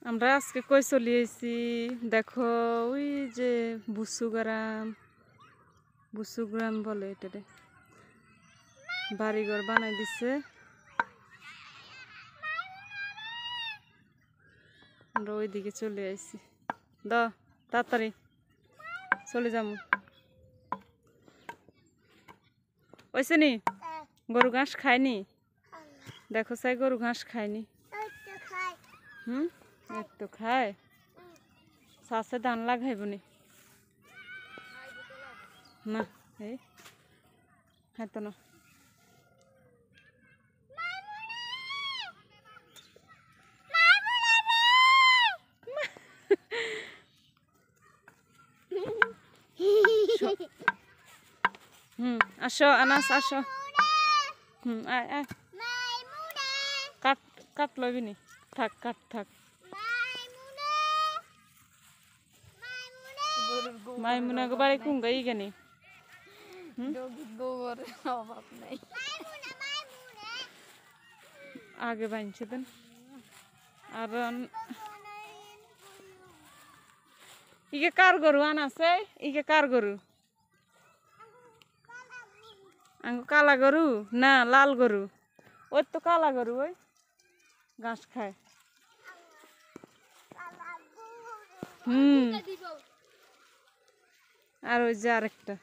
আমরা আজকে কই চলে এসেছি দেখো, ওই যে বুসুগ্রাম বলে এটারে, বাড়িঘর বানাই দিছে। আমরা ওইদিকে চলে আইছি, তাড়াতাড়ি চলে যাবো। ওইছে নি গরু ঘাস খায়নি, দেখো চাই গরু ঘাস খায়নি। একটু খায়, চাষে ধান লাগাইব নি না, এই খাইতো না। আসো আনাস আসো। আয় আয়, কাট লবি নি, থাক থাক। মাইমুনা গো বাড়ি কোন গাই গানি আগে বানছে দেন। আর ইকে কার গরু আনাছে, ইকে কার গরু? আঙ্গু কালা গরু না লাল গরু? ওই তো কালা গরু, ওই ঘাস খায়। আর ওই যে আরেকটা।